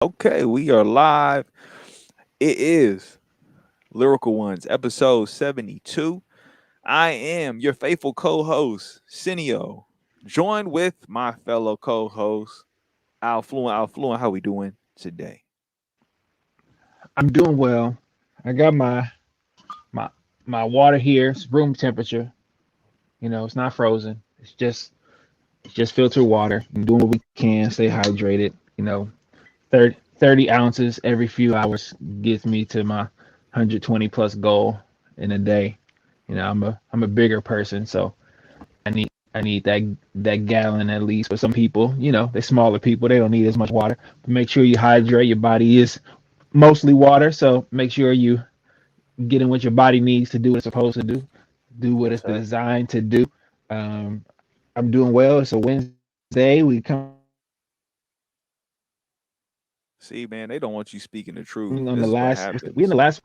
Okay, we are live. It is Lyrical Ones, episode 72. I am your faithful co-host, Cineo, joined with my fellow co-host, Alfluent. Alfluent, how we doing today? I'm doing well. I got my my water here. It's room temperature. It's not frozen. It's just filtered water. I'm doing what we can. Stay hydrated. 30 ounces every few hours gets me to my 120 plus goal in a day. I'm a bigger person, so I need that gallon at least. But some people, they're smaller people. They don't need as much water. But make sure you hydrate. Your body is mostly water, so make sure you getting what your body needs to do what it's supposed to do what Yes, it's sir. designed to do. Um, I'm doing well. It's a Wednesday. We coming off the last See, man, they don't want you speaking the truth. on the This is what last. We in the happens.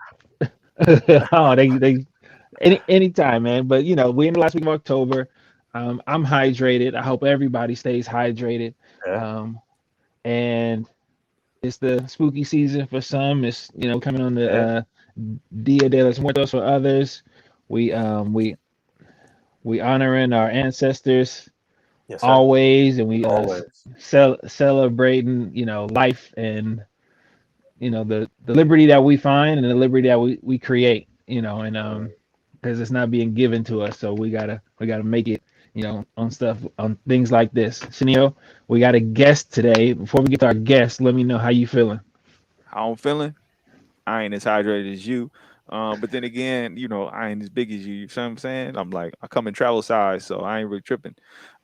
last. Oh, they anytime, man. But we in the last week of October. I'm hydrated. I hope everybody stays hydrated. Yeah. Um, and it's the spooky season for some. It's coming on the Yeah. Dia de los Muertos for others. We honoring our ancestors Yes, sir. always, and we Always. celebrating life and the liberty that we find and the liberty that we create, and Mm. because it's not being given to us, so we gotta make it, on stuff on things like this. Sunio, we got a guest today. Before we get to our guest, let me know how you feeling. How I'm feeling? I ain't as hydrated as you. But then again, I ain't as big as you. You see what I'm saying? I'm like, I come in travel size, so I ain't really tripping.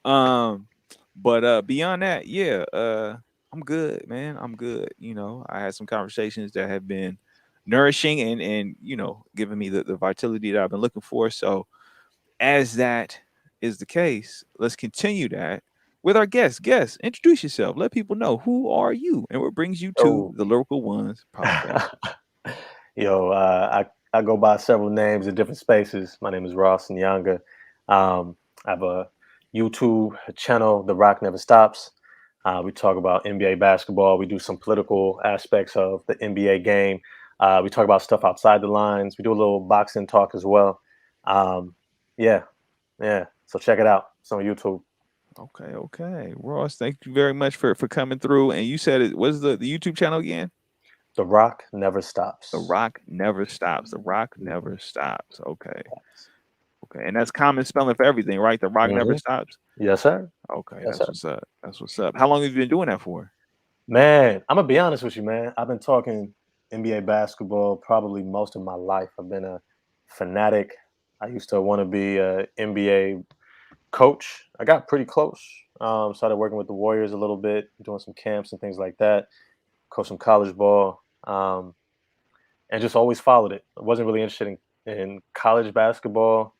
Um, but beyond that, yeah, I'm good, man. I'm good. I had some conversations that have been nourishing and giving me the vitality that I've been looking for. So as that is the case, let's continue that with our guest. Guest, introduce yourself. Let people know who are you and what brings you to Oh, the Lyrical Ones podcast. I go by several names in different spaces. My name is Ross Nyanga. I have a YouTube channel, The Rock Never Stops. We talk about NBA basketball. We do some political aspects of the NBA game. We talk about stuff outside the lines. We do a little boxing talk as well. Um, yeah, yeah. So check it out. It's on YouTube. Okay, okay. Ross, thank you very much for coming through. And you said it was the YouTube channel again? The Rock Never The Stops. Rock Never Stops. The Rock Mhm. Never Stops. Okay. Okay. And that's common spelling for everything, right? The Rock Never Mhm. Stops. Yes, sir. Okay, Yes, that's sir. what's up. That's what's up. How long have you been doing that for? Man, I'm gonna be honest with you, man. I've been talking NBA basketball probably most of my life. I've been a fanatic. I used to want to be a NBA coach. I got pretty close. Started working with the Warriors a little bit, doing some camps and things like that. Coached some college ball, and just always followed it. I wasn't really interested in college basketball,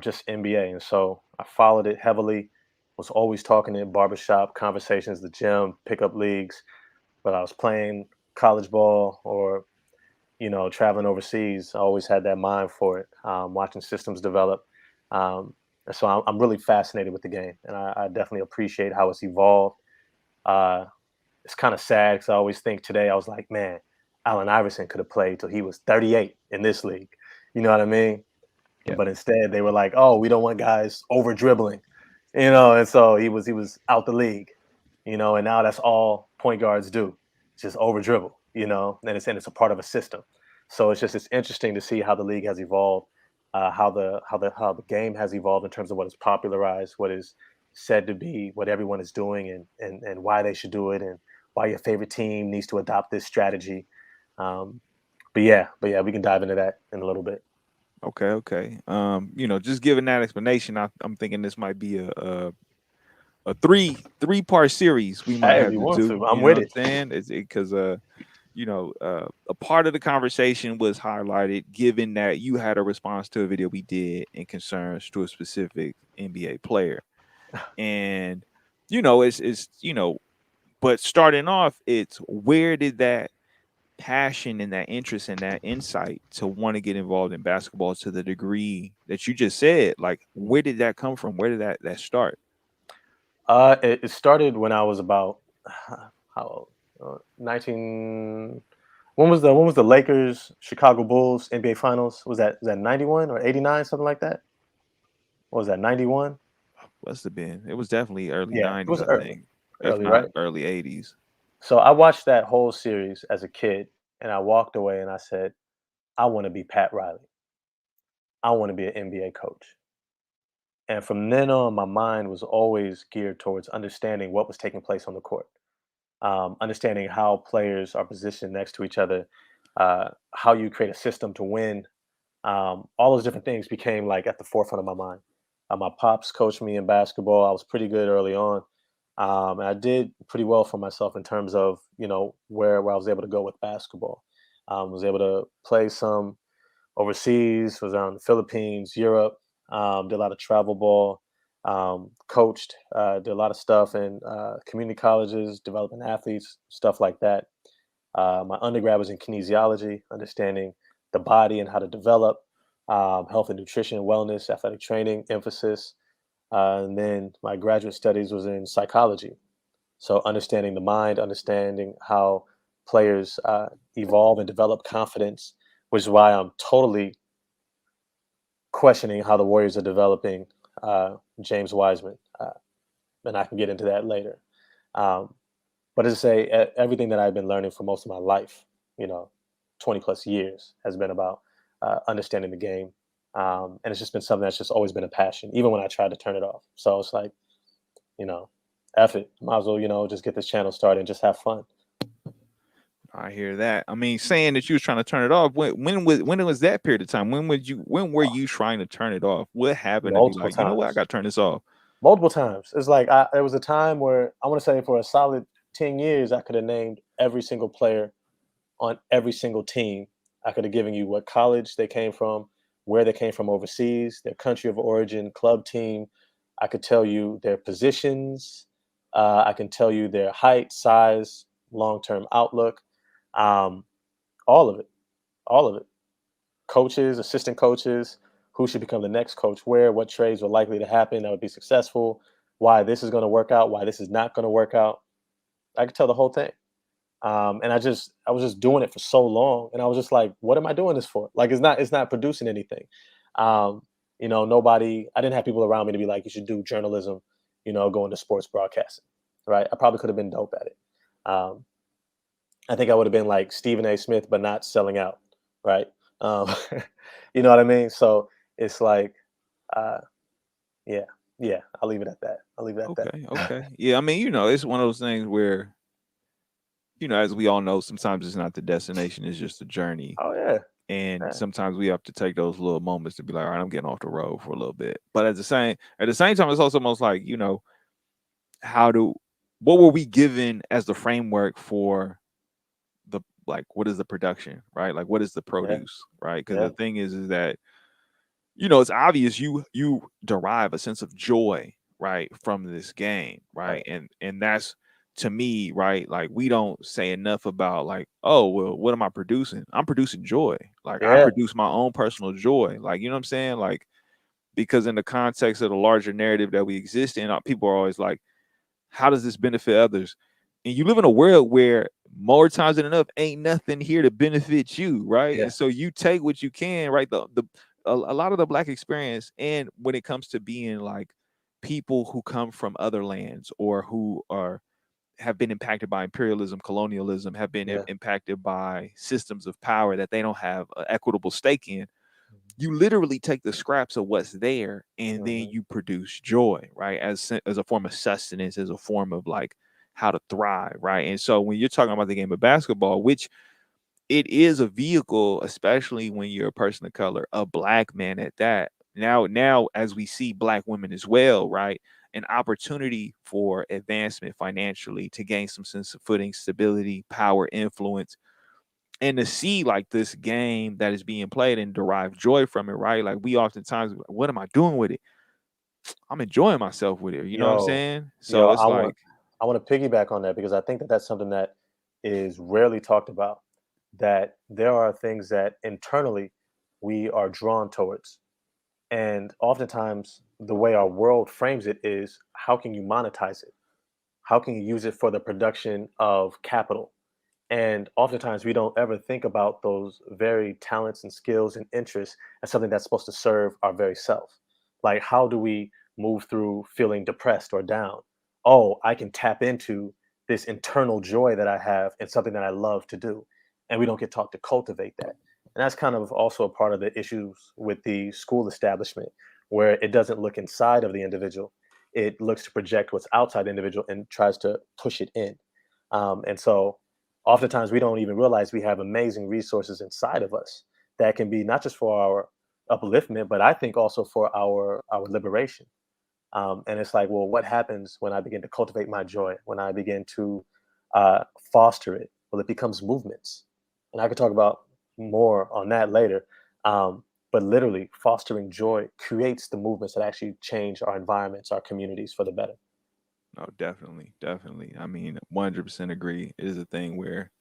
just NBA. And so I followed it heavily. Was always talking in barbershop conversations, the gym, pickup leagues, but I was playing college ball or traveling overseas. I always had that mind for it, watching systems develop. And so I'm really fascinated with the game, and I definitely appreciate how it's evolved. Uh, it's kind of sad because I always think today I was like, man, Allen Iverson could have played till he was 38 in this league. You know what I mean? Yeah. But instead they were like, oh, we don't want guys over dribbling, and so he was out the league, and now that's all point guards do, just over dribble, and it's a part of a system. So it's interesting to see how the league has evolved, how the game has evolved in terms of what is popularized, what is said to be what everyone is doing, and why they should do it, and why your favorite team needs to adopt this strategy. Um, but yeah, we can dive into that in a little bit. Okay, okay. Just giving that explanation, I'm thinking this might be a three part series we might Hey, if have you to want do. to, I'm You know with what I'm it. saying? It's because a part of the conversation was highlighted, given that you had a response to a video we did in concerns to a specific NBA player, and it's but starting off, it's where did that passion and that interest and that insight to want to get involved in basketball to the degree that you just said, like where did that come from? Where did that start? It started when I was about how old? 19. When was the Lakers Chicago Bulls NBA Finals? Was that 91 or 89, something like that? What was that, 91? Must have been. It was definitely early Yeah, it '90s, was I early, think, if early, not right? early '80s. So I watched that whole series as a kid, and I walked away and I said, I want to be Pat Riley. I want to be an NBA coach. And from then on, my mind was always geared towards understanding what was taking place on the court, understanding how players are positioned next to each other, how you create a system to win. All those different things became like at the forefront of my mind. My pops coached me in basketball. I was pretty good early on, and I did pretty well for myself in terms of where I was able to go with basketball. Was able to play some overseas, was around the Philippines, Europe, did a lot of travel ball, coached, did a lot of stuff in community colleges, developing athletes, stuff like that. My undergrad was in kinesiology, understanding the body and how to develop, health and nutrition, wellness, athletic training, emphasis. And then my graduate studies was in psychology. So understanding the mind, understanding how players evolve and develop confidence, which is why I'm totally questioning how the Warriors are developing James Wiseman, and I can get into that later. Um, but as I say, everything that I've been learning for most of my life, you know, 20 plus years, has been about understanding the game, and it's just been something that's just always been a passion, even when I tried to turn it off. So it's like, you know, F it, might as well, just get this channel started and just have fun. I hear that. I mean, saying that you was trying to turn it off. When was that period of time? When were you trying to turn it off? What happened to be Multiple like, you know what, I times. got to turn this off? Multiple times. It's like there was a time where I want to say for a solid 10 years, I could have named every single player on every single team. I could have given you what college they came from, where they came from overseas, their country of origin, club team. I could tell you their positions. I can tell you their height, size, long term outlook, um, all of it, all of it. Coaches, assistant coaches, who should become the next coach, where, what trades are likely to happen that would be successful, why this is going to work out, why this is not going to work out. I could tell the whole thing. And I was just doing it for so long, and I was just like, what am I doing this for? Like, it's not producing anything. Um, nobody. I didn't have people around me to be like, you should do journalism, go into sports broadcasting, right? I probably could have been dope at it. Um, I think I would have been like Stephen A. Smith, but not selling out, right? Um, you know what I mean? So it's like, uh, yeah, yeah. I'll leave it at that. I'll leave it at that. Okay, okay. Yeah, I mean, it's one of those things where, as we all know, sometimes it's not the destination, it's just the journey. Oh yeah, And yeah, sometimes we have to take those little moments to be like, all right, I'm getting off the road for a little bit. But at the same time, it's also almost like, how do what were we given as the framework for the, like, what is the production, right? Like, what is the yeah, produce, right? Because yeah, the thing is that, it's obvious you derive a sense of joy, right, from this game, right? right, And that's, to me, right, like, we don't say enough about, like, oh, well, what am I producing? I'm producing joy. Like, I yeah, produce my own personal joy. Like, you know what I'm saying? Like, because in the context of the larger narrative that we exist in, people are always like, how does this benefit others? And you live in a world where more times than enough ain't nothing here to benefit you, right? yeah, And so you take what you can, right? A lot of the black experience, and when it comes to being like people who come from other lands or who have been impacted by imperialism, colonialism, have been yeah. impacted by systems of power that they don't have an equitable stake in. Mhm, You literally take the scraps of what's there and then mhm. you produce joy, right? As a form of sustenance, as a form of like how to thrive, right? And so when you're talking about the game of basketball, which it is a vehicle, especially when you're a person of color, a black man at that. Now, as we see black women as well, right? An opportunity for advancement financially, to gain some sense of footing, stability, power, influence, and to see like this game that is being played and derive joy from it, right? Like, we oftentimes, what am I doing with it? I'm enjoying myself with it. You know what I'm Yo, saying? yo, So it's like, I want to piggyback on that because I think that that's something that is rarely talked about. That there are things that internally we are drawn towards, and oftentimes the way our world frames it is, how can you monetize it? How can you use it for the production of capital? And oftentimes we don't ever think about those very talents and skills and interests as something that's supposed to serve our very self. Like, how do we move through feeling depressed or down? Oh, I can tap into this internal joy that I have in something that I love to do. And we don't get taught to cultivate that. And that's kind of also a part of the issues with the school establishment, where it doesn't look inside of the individual. It looks to project what's outside the individual and tries to push it in. And so oftentimes we don't even realize we have amazing resources inside of us that can be not just for our upliftment, but I think also for our liberation. And it's like, well, what happens when I begin to cultivate my joy, when I begin to foster it? Well, it becomes movements, and I could talk about more on that later. But literally, fostering joy creates the movements that actually change our environments, our communities for the better. No, definitely, definitely. I mean, 100% agree. It is a thing where,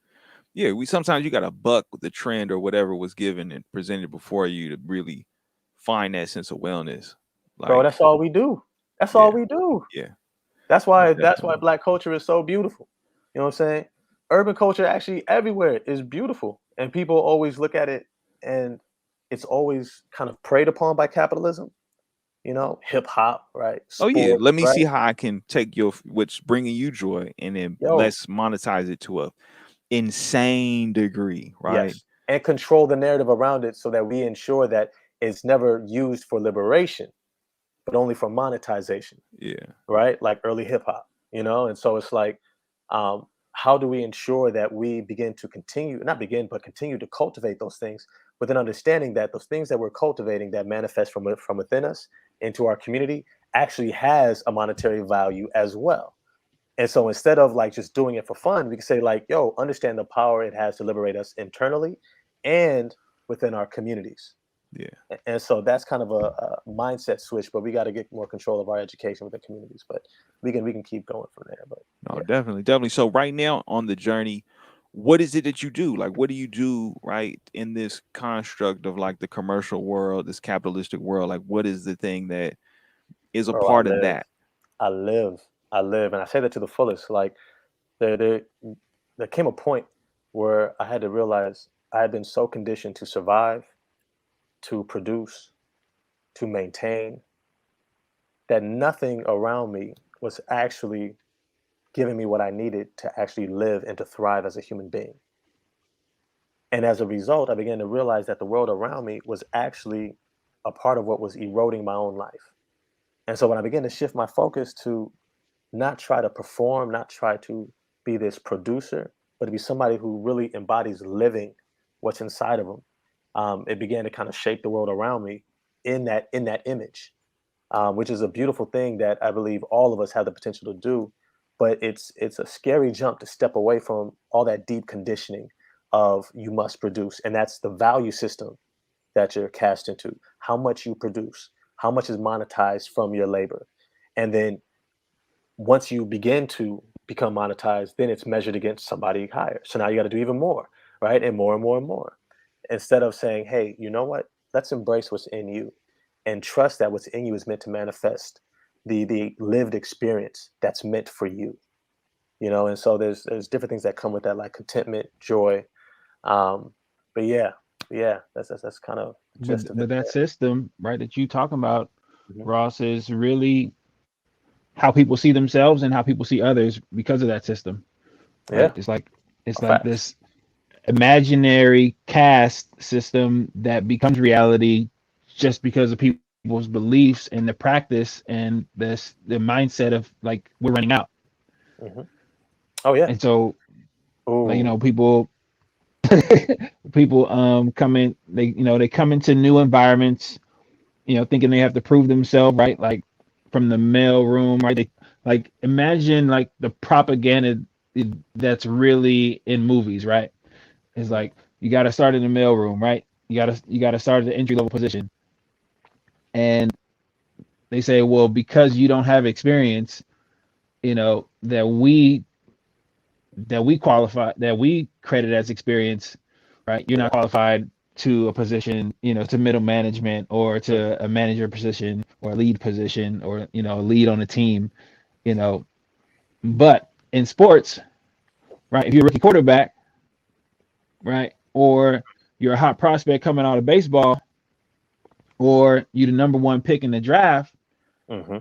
yeah, we sometimes you got to buck with the trend or whatever was given and presented before you to really find that sense of wellness. Bro, Like, that's all we do. That's all yeah, we do. yeah, That's no, why definitely. Black culture is so beautiful. You know what I'm saying? Urban culture actually everywhere is beautiful, and people always look at it, and it's always kind of preyed upon by capitalism. You know, hip hop, right? Oh yeah, Sports, let me see right? how I can take your what's bringing you joy and then Yo, let's monetize it to a insane degree, right? yes, and control the narrative around it so that we ensure that it's never used for liberation, but only for monetization. Yeah, Right? Like early hip hop, you know? And so it's like, how do we ensure that we begin to continue, not begin, but continue to cultivate those things with an understanding that those things that we're cultivating that manifest from within us into our community actually has a monetary value as well. And so instead of like just doing it for fun, we can say like, yo, understand the power it has to liberate us internally and within our communities. yeah. And so that's kind of a mindset switch, but we got to get more control of our education with the communities. But we can keep going from there. But No, yeah, definitely, definitely. So right now on the journey, what is it that you do? Like, what do you do right in this construct of like the commercial world, this capitalistic world? Like, what is the thing that is a bro, I part of live, that? I live, I live, and I say that to the fullest. Like there, there, there came a point where I had to realize I had been so conditioned to survive, to produce, to maintain, that nothing around me was actually giving me what I needed to actually live and to thrive as a human being. And as a result, I began to realize that the world around me was actually a part of what was eroding my own life. And so when I began to shift my focus to not try to perform, not try to be this producer, but to be somebody who really embodies living what's inside of them, it began to kind of shape the world around me in that image, which is a beautiful thing that I believe all of us have the potential to do. But it's a scary jump to step away from all that deep conditioning of you must produce, and that's the value system that you're cast into. How much you produce, how much is monetized from your labor, and then once you begin to become monetized, then it's measured against somebody higher. So now you got to do even more, right? And more and more and more. Instead of saying, hey, you know what? Let's embrace what's in you and trust that what's in you is meant to manifest the lived experience that's meant for you. You know, and so there's different things that come with that, like contentment, joy. Um, but yeah, yeah, that's kind of the gist of it But that there. system, right, that you talking about, Mhm. Ross, is really how people see themselves and how people see others because of that system, right? Yeah, It's like facts. this imaginary caste system that becomes reality just because of people's beliefs and the practice and the mindset of like we're running out. Hmm. Oh yeah. And so like Ooh. people people come in, they come into new environments, thinking they have to prove themselves, right? Like from the mail room, right? They like imagine like the propaganda that's really in movies, right? It's Mhm. like you got to start in the mail room, right? You got to start at the entry level position, and they say, well, because you don't have experience, that we qualify, that we credit as experience, right? You're Yeah. not qualified to a position, to middle management or Mm. to a manager position or a lead position or a lead on a team, you know. But in sports, right, if you're a rookie quarterback, right, or you're a hot prospect coming out of baseball, or you're the number one pick in the draft, Mm-hmm.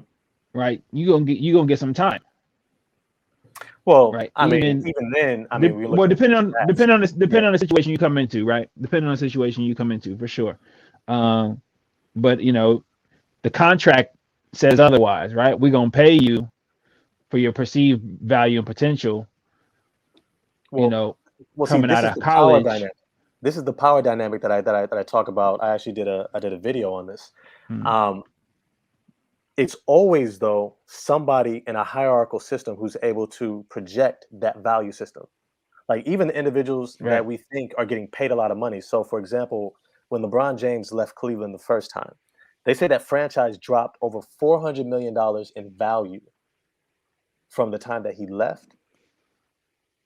right, you gonna get some time, Well, right? I mean, even then, I mean, we look Well, at depending on stats. depending on this Yeah. depending on the situation you come into, right? Depending on the situation you come into, for sure. Um, but the contract says otherwise, right? We're gonna pay you for your perceived value and potential, you Well, know, see, coming this out is of the power college. dynamic. This is the power dynamic that I talk about. I actually did a video on this. Mm, Um, it's always though somebody in a hierarchical system who's able to project that value system. Like even the individuals that right. we think are getting paid a lot of money. So, for example, when LeBron James left Cleveland the first time, they say that franchise dropped over $400 million in value from the time that he left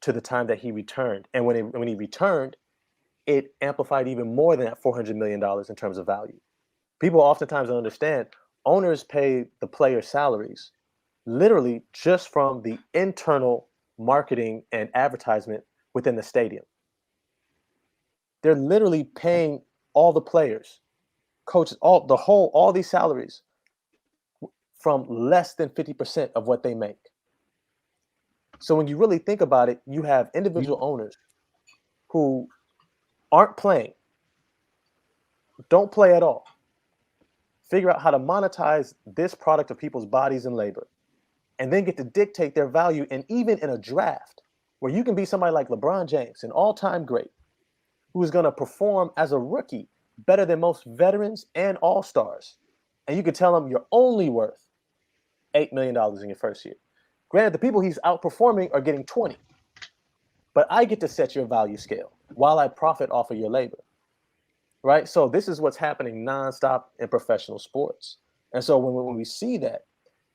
to the time that he returned. And when he returned, it amplified even more than that $400 million in terms of value. People oftentimes don't understand owners pay the players' salaries literally just from the internal marketing and advertisement within the stadium. They're literally paying all the players, coaches, all these salaries from less than 50% of what they make. So when you really think about it, you have You, individual owners who aren't playing, don't play at all, figure out how to monetize this product of people's bodies and labor, and then get to dictate their value. And even in a draft where you can be somebody like LeBron James, an all-time great, who is going to perform as a rookie better than most veterans and all-stars. And you can tell them you're only worth $8 million in your first year. Granted, the people he's outperforming are getting 20, but I get to set your value scale while I profit off of your labor. Right? So this is what's happening nonstop in professional sports. And so when we see that,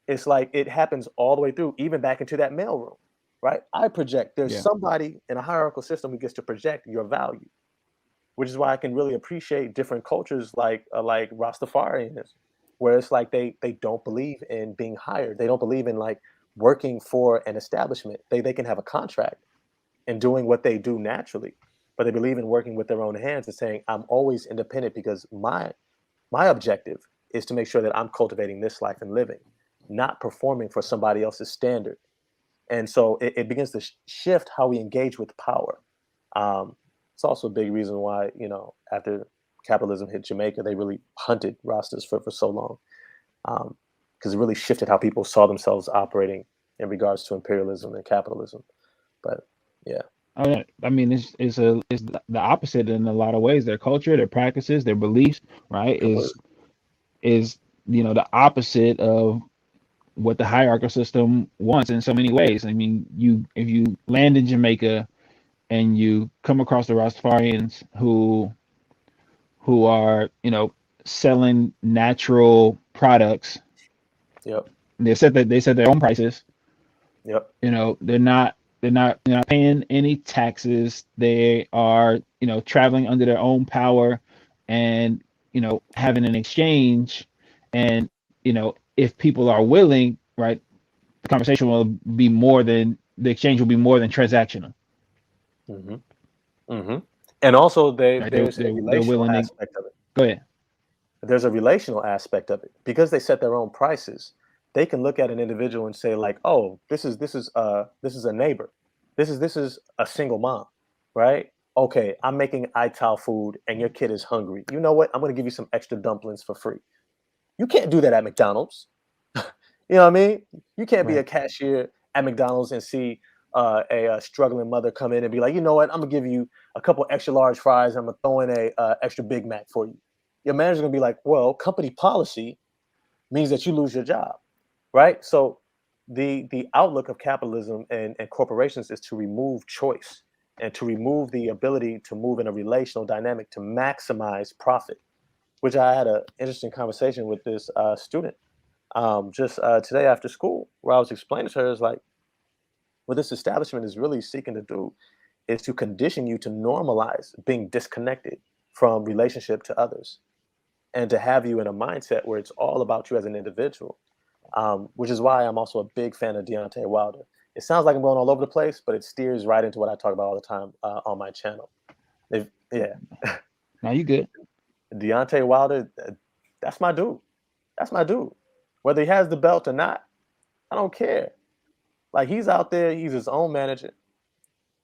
it's like it happens all the way through, even back into that mailroom, right? I project there's yeah, somebody in a hierarchical system who gets to project your value, which is why I can really appreciate different cultures like Rastafarianism, where it's like they don't believe in being hired. They don't believe in like working for an establishment. They can have a contract and doing what they do naturally, but they believe in working with their own hands and saying, I'm always independent because my objective is to make sure that I'm cultivating this life and living, not performing for somebody else's standard. And so it begins to shift how we engage with power. It's also a big reason why, after capitalism hit Jamaica, they really hunted Rastas for so long, because it really shifted how people saw themselves operating in regards to imperialism and capitalism. But yeah, oh yeah. I mean, it's the opposite in a lot of ways. Their culture, their practices, their beliefs, right, is completely. is the opposite of what the hierarchical system wants in so many ways. I mean, if you land in Jamaica and you come across the Rastafarians who are selling natural products, Yep. they set their own prices. Yep. They're not paying any taxes. They are traveling under their own power, and having an exchange. And if people are willing, right, the conversation will be more than the exchange will be more than transactional. Hmm. Hmm. And also, Right? there's a They're relational willing to aspect of it. go ahead. There's a relational aspect of it because they set their own prices. They can look at an individual and say like, oh, this is a neighbor, this is a single mom, right? Okay, I'm making ital food and your kid is hungry. You know what, I'm going to give you some extra dumplings for free. You can't do that at McDonald's. You know what I mean? You can't be a Right. cashier at McDonald's and see a struggling mother come in and be like, you know what, I'm gonna give you a couple extra large fries. I'm gonna throw in a extra Big Mac for you. Your manager's gonna be like, well, company policy means that you lose your job, right? So the outlook of capitalism and corporations is to remove choice and to remove the ability to move in a relational dynamic to maximize profit. Which I had an interesting conversation with this student just today after school, where I was explaining to her is like what this establishment is really seeking to do is to condition you to normalize being disconnected from relationship to others and to have you in a mindset where it's all about you as an individual, which is why I'm also a big fan of Deontay Wilder. It sounds like I'm going all over the place, but it steers right into what I talk about all the time on my channel. Yeah, Now you good. Deontay Wilder, that's my dude. That's my dude. Whether he has the belt or not, I don't care. Like he's out there, he's his own manager,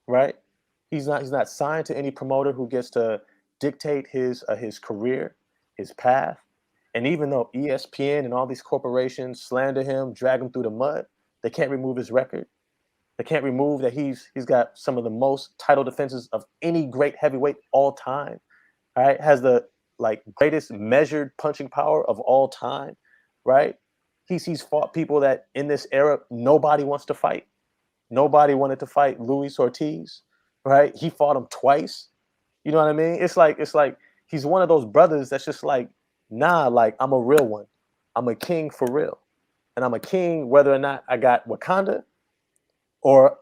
right? He's not signed to any promoter who gets to dictate his career, his path. And even though ESPN and all these corporations slander him, drag him through the mud, they can't remove his record. They can't remove that he's got some of the most title defenses of any great heavyweight all time. Right? Has the like greatest measured punching power of all time, right? He's fought people that in this era nobody wants to fight. Nobody wanted to fight Luis Ortiz, right? He fought him twice. You know what I mean? It's like he's one of those brothers that's just like, nah, like I'm a real one. I'm a king for real. And I'm a king whether or not I got Wakanda or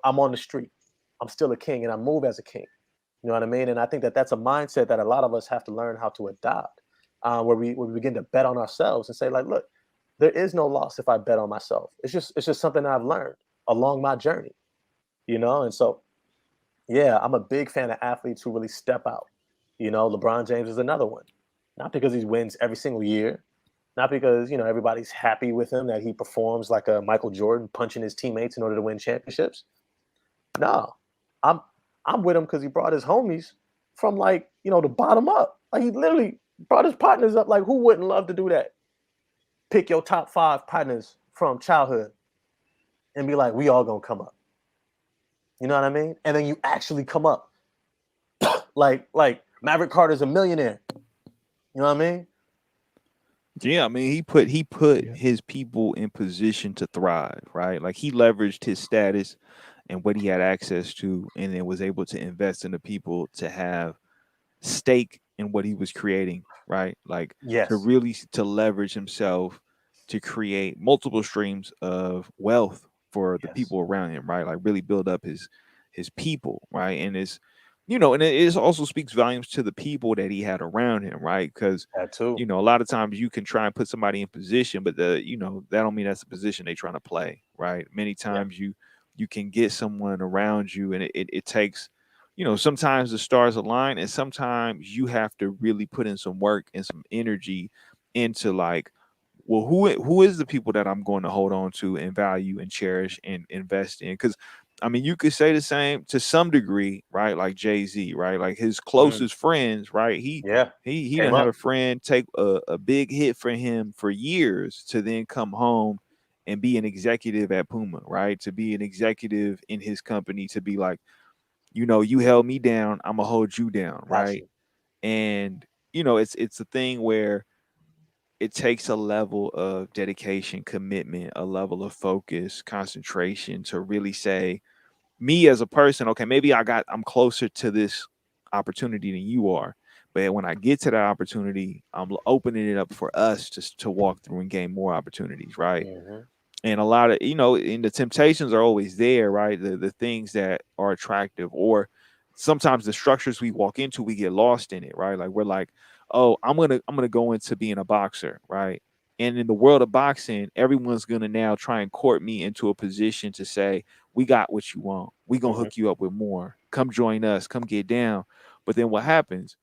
I'm on the street. I'm still a king and I move as a king. You know what I mean? And I think that that's a mindset that a lot of us have to learn how to adopt, where we begin to bet on ourselves and say, like, look, there is no loss if I bet on myself. It's just something I've learned along my journey, you know. And so, yeah, I'm a big fan of athletes who really step out. You know, LeBron James is another one, not because he wins every single year, not because everybody's happy with him that he performs like a Michael Jordan punching his teammates in order to win championships. No, I'm I'm with him because he brought his homies from like the bottom up. Like he literally brought his partners up. Like who wouldn't love to do that? Pick your top 5 partners from childhood and be like, we all gonna come up. You know what I mean? And then you actually come up. like Maverick Carter's a millionaire. You know what I mean? Yeah, I mean he put Yeah. his people in position to thrive, right? Like he leveraged his status and what he had access to, and then was able to invest in the people to have stake in what he was creating, right? Like to Yes. really to leverage himself to create multiple streams of wealth for the Yes. people around him, right? Like really build up his people, right? And it's and it is also speaks volumes to the people that he had around him, right? Because That too. a lot of times you can try and put somebody in position, but that don't mean that's the position they trying to play, right? Many Yeah. times you can get someone around you, and it takes sometimes the stars align, and sometimes you have to really put in some work and some energy into like, well, who is the people that I'm going to hold on to and value and cherish and invest in? Because I mean, you could say the same to some degree, right? Like Jay-Z, right? Like his Mm. closest friends, right? He Yeah. he he Came done had up. a friend take a big hit for him for years to then come home and be an executive at Puma, right? To be an executive in his company, to be like, you held me down, I'm gonna hold you down, Got right? you. And it's a thing where it takes a level of dedication, commitment, a level of focus, concentration to really say, me as a person, okay, maybe I'm closer to this opportunity than you are. But when I get to that opportunity, I'm opening it up for us to walk through and gain more opportunities, right? Hmm. And a lot of and the temptations are always there, right? The things that are attractive, or sometimes the structures we walk into, we get lost in it, right? Like we're like, oh, I'm gonna go into being a boxer, right? And in the world of boxing, everyone's gonna now try and court me into a position to say, we got what you want, we gonna Hmm. hook you up with more, come join us, come get down. But then what happens,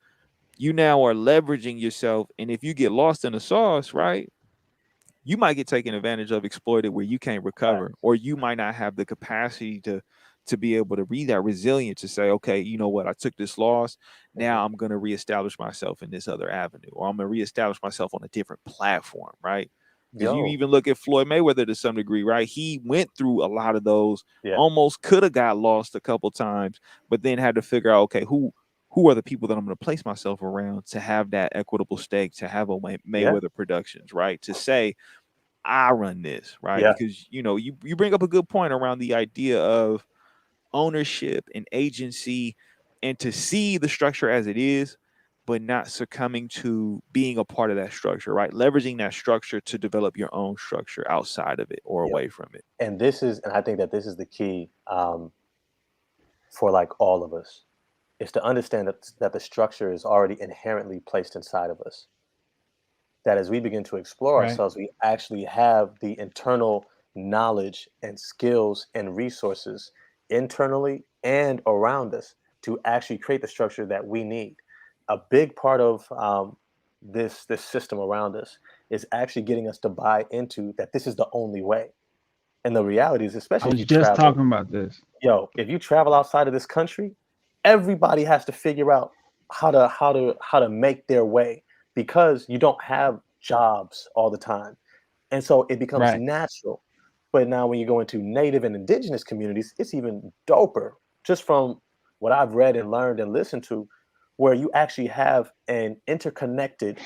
you now are leveraging yourself, and if you get lost in the sauce, right, you might get taken advantage of, exploited, where you can't recover, Facts. or you might not have the capacity to be able to be that resilient to say, okay, you know what, I took this loss, Hmm. now I'm going to reestablish myself in this other avenue, or I'm going to reestablish myself on a different platform, right? Because you Yo. even look at Floyd Mayweather to some degree, right? He went through a lot of those, Yeah. almost could have got lost a couple times, but then had to figure out, okay, who are the people that I'm going to place myself around to have that equitable stake, to have a Yeah. Mayweather Productions, right? To say, I run this, right? Yeah. Because you bring up a good point around the idea of ownership and agency, and to see the structure as it is, but not succumbing to being a part of that structure, right? Leveraging that structure to develop your own structure outside of it or Yep. away from it. And I think that this is the key for like all of us, is to understand that the structure is already inherently placed inside of us. That as we begin to explore Right. ourselves, we actually have the internal knowledge and skills and resources internally and around us to actually create the structure that we need. A big part of this system around us is actually getting us to buy into that this is the only way. And the reality is, I especially if was you just travel, talking about this. yo, if you travel outside of this country, everybody has to figure out how to make their way because you don't have jobs all the time. And so it becomes Right. natural. But now when you go into native and indigenous communities, it's even doper. Just from what I've read and learned and listened to, where you actually have an interconnected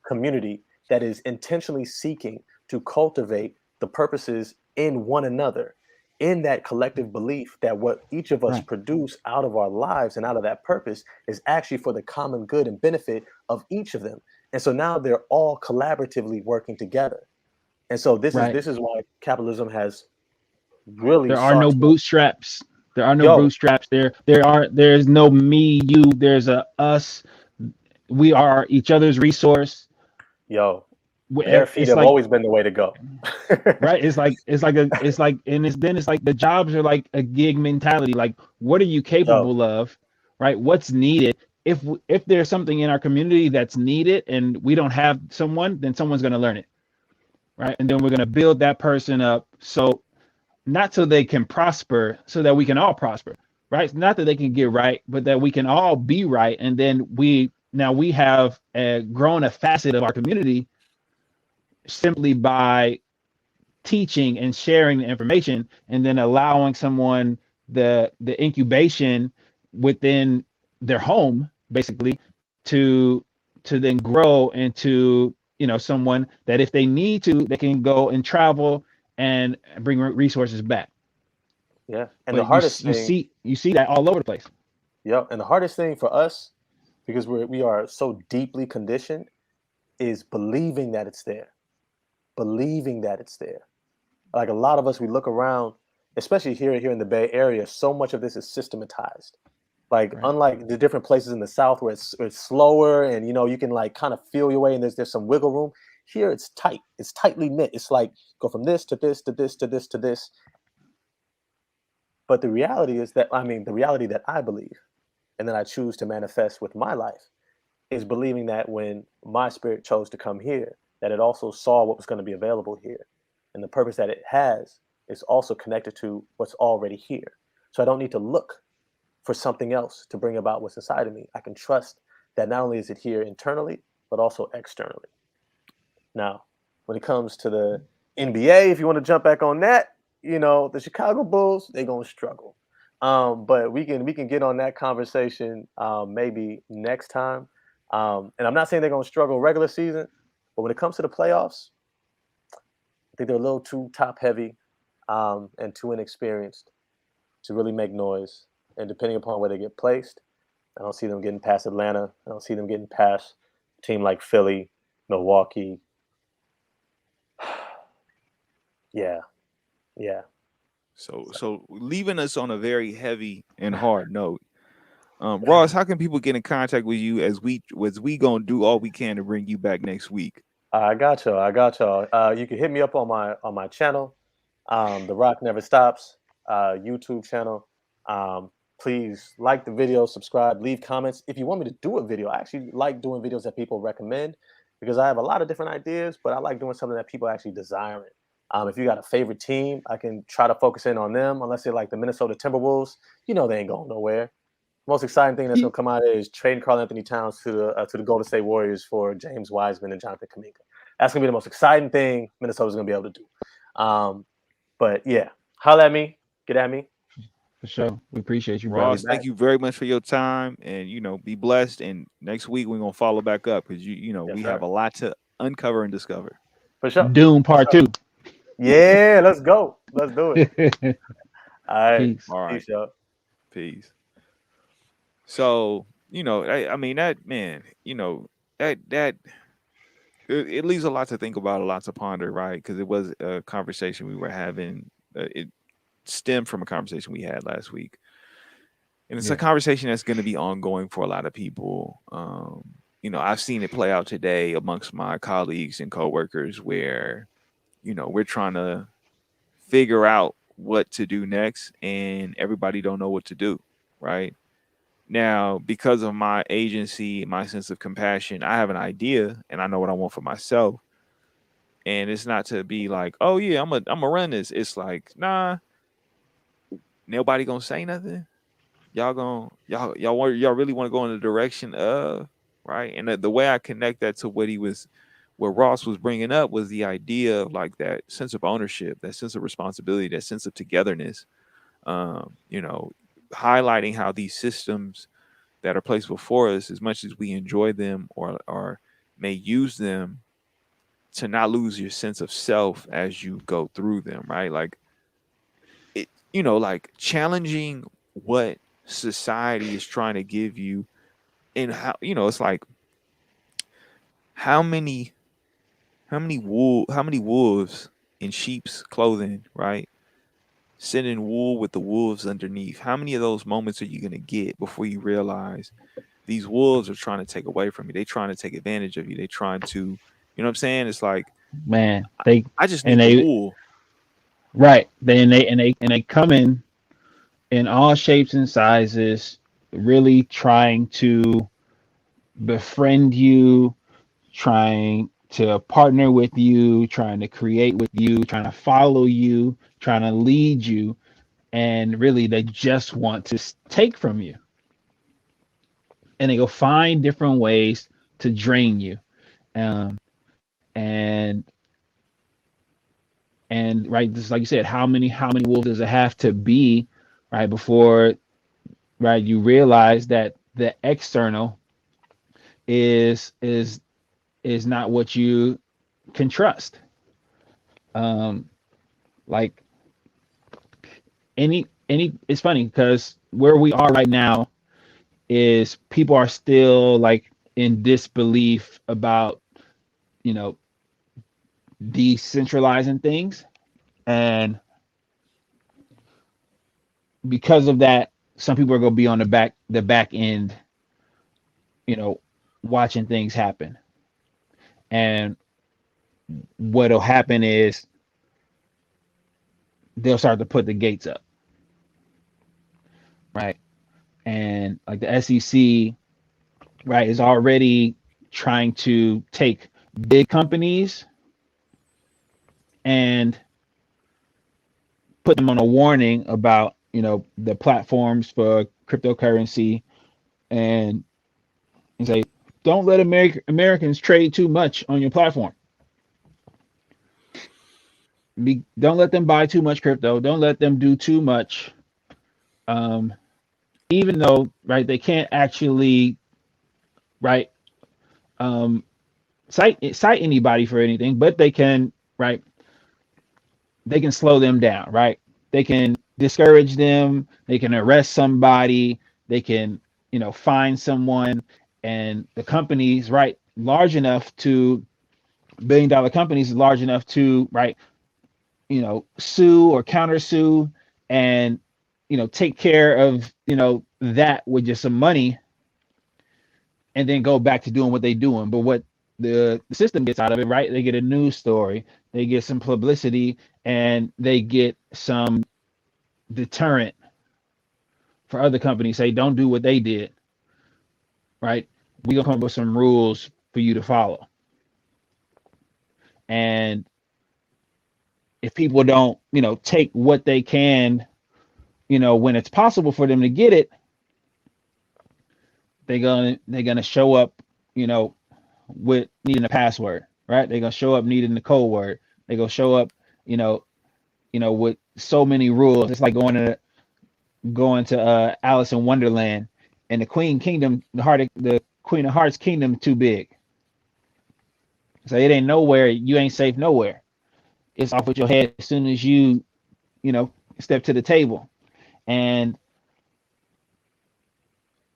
community that is intentionally seeking to cultivate the purposes in one another, in that collective belief that what each of us Right. produce out of our lives and out of that purpose is actually for the common good and benefit of each of them. And so now they're all collaboratively working together. And so this is Right. this is why capitalism has really There are sought no to, bootstraps. There are no yo, bootstraps. There's no me, you. There's a us. We are each other's resource. yo, bare feet It's have like always been the way to go. right. It's like it's like the jobs are like a gig mentality. Like what are you Yo, capable of? Right. What's needed? If there's something in our community that's needed and we don't have someone, then someone's going to learn it. Right. And then we're going to build that person up. So not so they can prosper, so that we can all prosper, right? Not that they can get right, but that we can all be right. And then we have grown a facet of our community simply by teaching and sharing the information, and then allowing someone the incubation within their home, basically, to then grow into someone that if they need to, they can go and travel and bring resources back. yeah. And the But you hardest thing, you see that all over the place. yo, and the hardest thing for us, because we are so deeply conditioned, is believing that it's there. Believing that it's there. Like a lot of us, we look around, especially here in the Bay Area, so much of this is systematized. Like Right. unlike the different places in the South where it's slower and you can like kind of feel your way and there's some wiggle room. Here it's tight. It's tightly knit. It's like go from this to this to this to this to this. But the reality is that the reality that I believe and that I choose to manifest with my life is believing that when my spirit chose to come here, that it also saw what was going to be available here. And the purpose that it has is also connected to what's already here. So I don't need to look for something else to bring about what's inside of me. I can trust that not only is it here internally, but also externally. Now, when it comes to the NBA, if you want to jump back on that, the Chicago Bulls, they're gonna struggle. But we can get on that conversation maybe next time. And I'm not saying they're gonna struggle regular season, but when it comes to the playoffs, I think they're a little too top heavy and too inexperienced to really make noise. And depending upon where they get placed, I don't see them getting past Atlanta. I don't see them getting past a team like Philly, Milwaukee. Yeah, yeah. So leaving us on a very heavy and hard note. Ross, how can people get in contact with you as we gonna do all we can to bring you back next week? I got y'all. I got y'all. You can hit me up on my channel, The Rock Never Stops YouTube channel. Please like the video, subscribe, leave comments. If you want me to do a video, I actually like doing videos that people recommend because I have a lot of different ideas, but I like doing something that people actually desire it. If you got a favorite team, I can try to focus in on them. Unless they're like the Minnesota Timberwolves, they ain't going nowhere. Most exciting thing that's going to come out of it is trading Karl Anthony Towns to the Golden State Warriors for James Wiseman and Jonathan Kuminga. That's going to be the most exciting thing Minnesota's going to be able to do. But yeah, holla at me, get at me. For sure. We appreciate you, I'll be brother. Ross, back. thank you very much for your time, and be blessed. And next week we're gonna follow back up because Yes, we have sir. a lot to uncover and discover. For sure. Doom For part sure. 2. Yeah, let's go. Let's do it. All right. Peace. All right, Peace, y'all. peace. So I mean that man, that it leaves a lot to think about, a lot to ponder, right? Because it was a conversation we were having. It stemmed from a conversation we had last week, and it's a Yeah. conversation that's going to be ongoing for a lot of people. I've seen it play out today amongst my colleagues and coworkers where we're trying to figure out what to do next, and everybody don't know what to do, right? Now, because of my agency, my sense of compassion, I have an idea and I know what I want for myself. And it's not to be like, oh yeah, I'm gonna run this. It's like, nah, nobody gonna say nothing. Y'all really want to go in the direction of, right? And the way I connect that to what Ross was bringing up was the idea of like that sense of ownership, that sense of responsibility, that sense of togetherness. You know, highlighting how these systems that are placed before us, as much as we enjoy them or may use them, to not lose your sense of self as you go through them, right? Like it, like challenging what society is trying to give you, and how, it's like how many how many wolves in sheep's clothing, right? Sending wool with the wolves underneath. How many of those moments are you gonna get before you realize these wolves are trying to take away from you? They trying to take advantage of you. They trying to, what I'm saying? It's like Man, I, they I just and need the they wool. right. They come in all shapes and sizes, really trying to befriend you, trying to partner with you, trying to create with you, trying to follow you, trying to lead you, and really they just want to take from you. And they go find different ways to drain you. Um, and right, just like you said, how many wolves does it have to be, right, before right you realize that the external is is not what you can trust. Um, like any it's funny because where we are right now is people are still like in disbelief about, you know, decentralizing things. And because of that, some people are gonna be on the back end, you know, watching things happen. And what'll happen is they'll start to put the gates up, right? And like the SEC, right, is already trying to take big companies and put them on a warning about, you know, the platforms for cryptocurrency, and, say, don't let Americans trade too much on your platform. Don't let them buy too much crypto. Don't let them do too much. Um, Even though, right, they can't actually, right, um, cite anybody for anything, but they can, right, they can slow them down, right? They can discourage them. They can arrest somebody. They can, you know, find someone, and the company's right large enough to $1 billion companies is large enough to, right, you know, sue or counter sue, and, you know, take care of, you know, that with just some money, and then go back to doing what they're doing. But what the system gets out of it, right? They get a news story, they get some publicity, and they get some deterrent for other companies. Say, don't do what they did, right? We gonna come up with some rules for you to follow. And if people don't, you know, take what they can, you know, when it's possible for them to get it, they're gonna show up, you know, with needing a password, right? They're gonna show up needing the code word. They're gonna show up, you know, with so many rules. It's like going to Alice in Wonderland, and the Queen Kingdom, the Queen of Hearts Kingdom too big. So it ain't nowhere. You ain't safe nowhere. It's off with your head as soon as you know, step to the table. And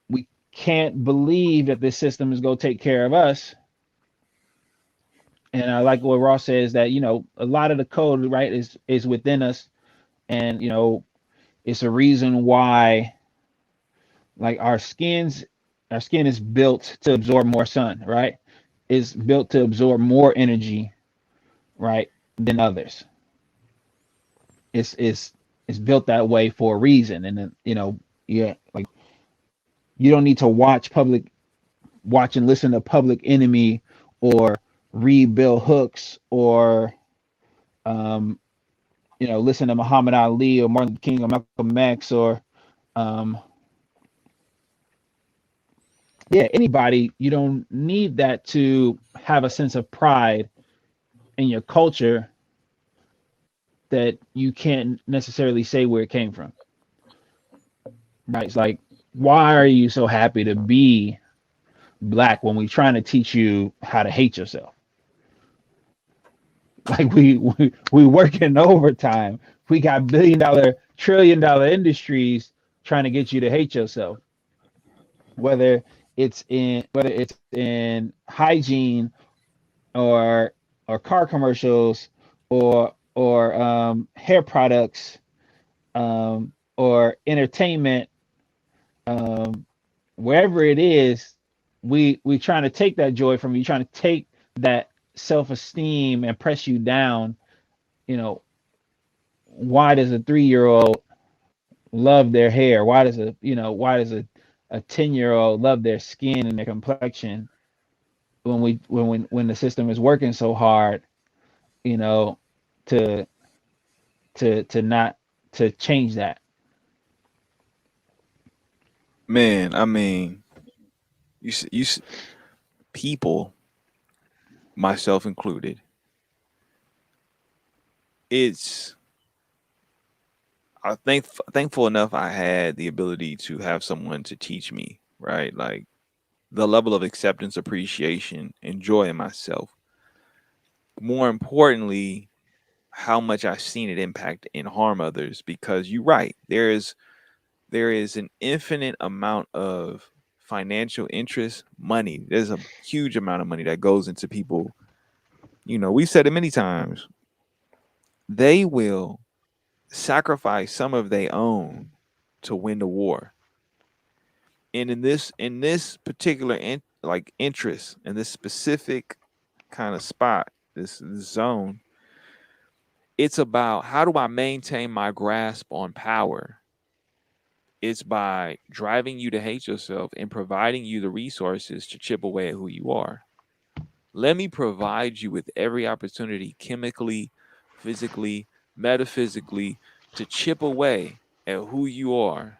we can't believe that this system is gonna take care of us. And I like what Ross says, that, you know, a lot of the code, right, is within us. And, you know, it's a reason why, like, our skin is built to absorb more sun, right? It's built to absorb more energy, right, than others. it's it's built that way for a reason. And then, yeah, like you don't need to watch and listen to Public Enemy or read Bill Hooks or um, listen to Muhammad Ali or Martin Luther King or Malcolm X or um, yeah, anybody. You don't need that to have a sense of pride in your culture that you can't necessarily say where it came from. Right? It's like, why are you so happy to be black when we're trying to teach you how to hate yourself? Like we working overtime. We got $1 billion, $1 trillion industries trying to get you to hate yourself. Whether it's in hygiene or car commercials or hair products or entertainment, um, wherever it is, we trying to take that joy from you, trying to take that self-esteem and press you down. You know, why does a 3-year-old love their hair? Why does a 10-year-old love their skin and their complexion when the system is working so hard, you know, to not to change that. Man, I mean, people, myself included, it's I think thankful enough I had the ability to have someone to teach me, right? Like the level of acceptance, appreciation, and joy in myself. More importantly, how much I've seen it impact and harm others. Because you're right, there is an infinite amount of financial interest, money. There's a huge amount of money that goes into people. We've said it many times. They will sacrifice some of their own to win the war. And in this particular interest in this specific kind of spot, this zone, it's about how do I maintain my grasp on power. It's by driving you to hate yourself and providing you the resources to chip away at who you are. Let me provide you with every opportunity, chemically, physically, metaphysically, to chip away at who you are.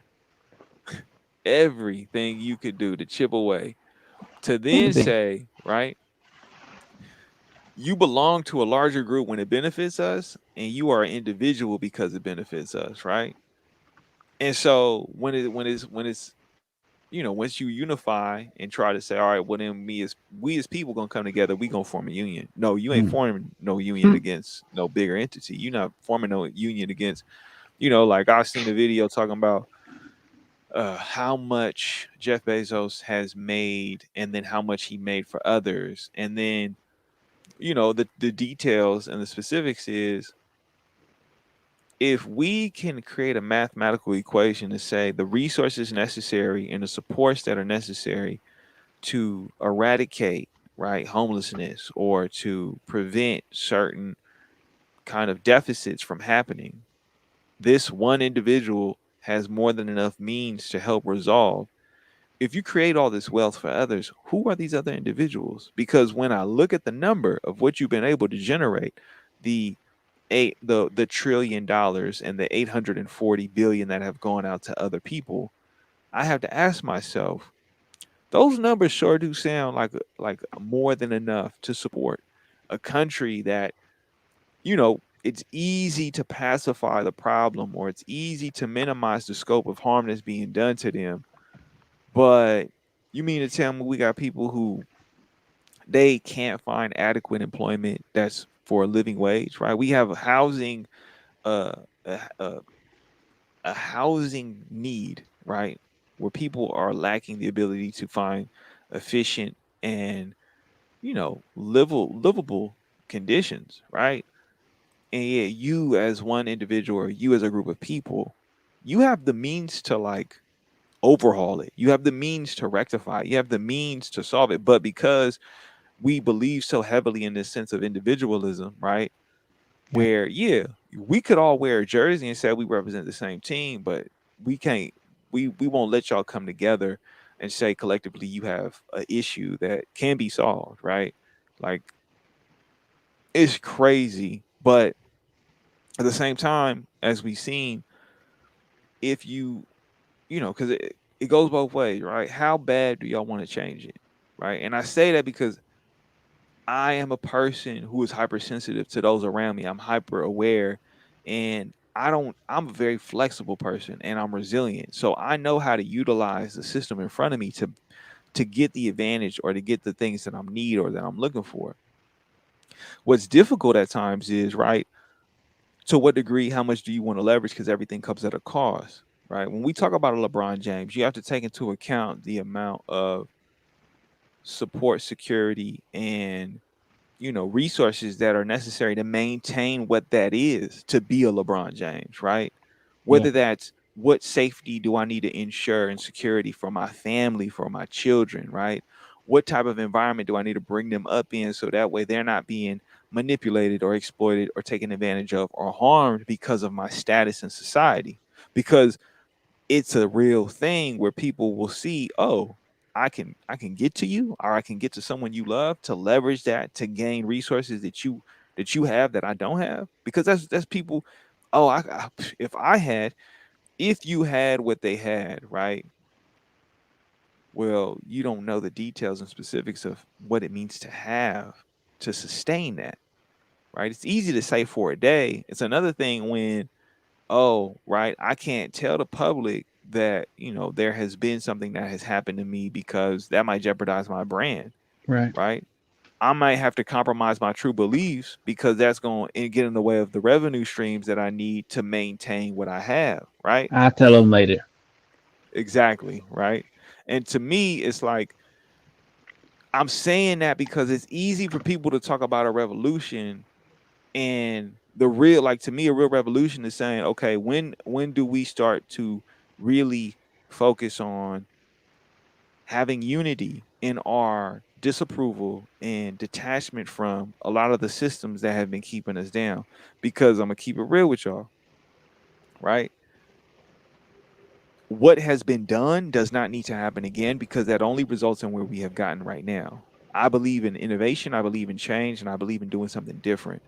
Everything you could do to chip away, to then Anything. say, right, you belong to a larger group when it benefits us, and you are an individual because it benefits us, right? And so when it's once you unify and try to say, all right, well then we as people gonna come together, we gonna form a union. No, you ain't Mm. forming no union against no bigger entity. You're not forming no union against, like I seen a video talking about how much Jeff Bezos has made and then how much he made for others. And then, the details and the specifics is if we can create a mathematical equation to say the resources necessary and the supports that are necessary to eradicate, right, homelessness or to prevent certain kind of deficits from happening, this one individual has more than enough means to help resolve. If you create all this wealth for others, who are these other individuals? Because when I look at the number of what you've been able to generate, the the $1 trillion and the 840 billion that have gone out to other people, I have to ask myself, those numbers sure do sound like more than enough to support a country that, it's easy to pacify the problem or it's easy to minimize the scope of harm that's being done to them. But you mean to tell me we got people who they can't find adequate employment that's for a living wage, right? We have a housing uh, a, a, a housing need, right? Where people are lacking the ability to find efficient and, livable conditions, right? And yet you as one individual or you as a group of people, you have the means to overhaul it. You have the means to rectify it. You have the means to solve it. But because we believe so heavily in this sense of individualism, right? Yeah. where yeah, we could all wear a jersey and say we represent the same team, but we can't we won't let y'all come together and say collectively you have an issue that can be solved, right? Like it's crazy, but at the same time, as we've seen, if because it goes both ways, right? How bad do y'all want to change it, right? And I say that because I am a person who is hypersensitive to those around me. I'm hyper aware, and I'm a very flexible person, and I'm resilient. So I know how to utilize the system in front of me to get the advantage or to get the things that I need or that I'm looking for. What's difficult at times is, right, to what degree, how much do you want to leverage? Because everything comes at a cost, right? When we talk about a LeBron James, you have to take into account the amount of support, security, and resources that are necessary to maintain what that is to be a LeBron James, right? Yeah. Whether that's what safety do I need to ensure and security for my family, for my children, right? What type of environment do I need to bring them up in so that way they're not being manipulated or exploited or taken advantage of or harmed because of my status in society? Because it's a real thing where people will see, oh, I can get to you, or I can get to someone you love to leverage that to gain resources that you have that I don't have. Because that's people. Oh, if I had, if you had what they had, right? Well, you don't know the details and specifics of what it means to have to sustain that, right? It's easy to say for a day. It's another thing when, oh, right, I can't tell the public that, there has been something that has happened to me because that might jeopardize my brand, Right. right? I might have to compromise my true beliefs because that's going to get in the way of the revenue streams that I need to maintain what I have, right? I'll tell them later. Exactly, right? And to me, it's like I'm saying that because it's easy for people to talk about a revolution, and the real, like, to me, a real revolution is saying, okay, when do we start to really focus on having unity in our disapproval and detachment from a lot of the systems that have been keeping us down? Because I'm gonna keep it real with y'all, right? What has been done does not need to happen again because that only results in where we have gotten right now. I believe in innovation, I believe in change, and I believe in doing something different.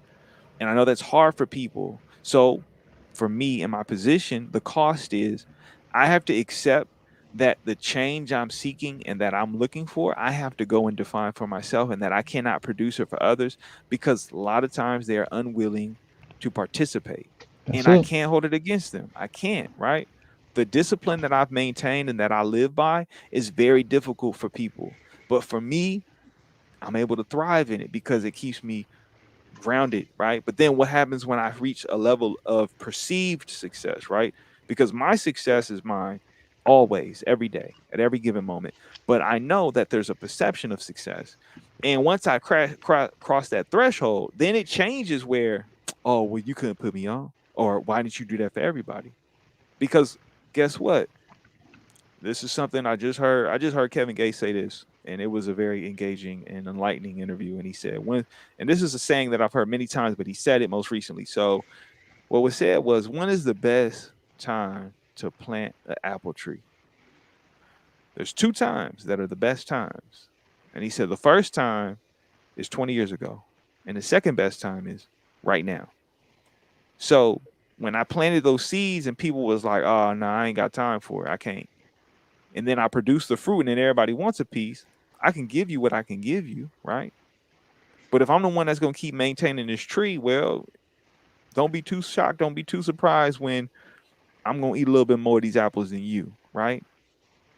And I know that's hard for people. So for me in my position, the cost is I have to accept that the change I'm seeking and that I'm looking for, I have to go and define for myself, and that I cannot produce it for others because a lot of times they're unwilling to participate. That's And I it. can't hold it against them. I can't, right? The discipline that I've maintained and that I live by is very difficult for people. But for me, I'm able to thrive in it because it keeps me grounded, right? But then what happens when I reach a level of perceived success, right? Because my success is mine always, every day, at every given moment. But I know that there's a perception of success. And once I cross that threshold, then it changes where, oh, well, you couldn't put me on. Or why didn't you do that for everybody? Because guess what? This is something I just heard. I just heard Kevin Gates say this, and it was a very engaging and enlightening interview. And he said, and this is a saying that I've heard many times, but he said it most recently. So, what was said was, when is the best time to plant an apple tree? There's two times that are the best times. And he said, the first time is 20 years ago, and the second best time is right now. So, when I planted those seeds and people was like, oh, no, I ain't got time for it, I can't, and then I produce the fruit and then everybody wants a piece, I can give you what I can give you, right? But if I'm the one that's going to keep maintaining this tree, well, don't be too shocked, don't be too surprised when I'm going to eat a little bit more of these apples than you, right?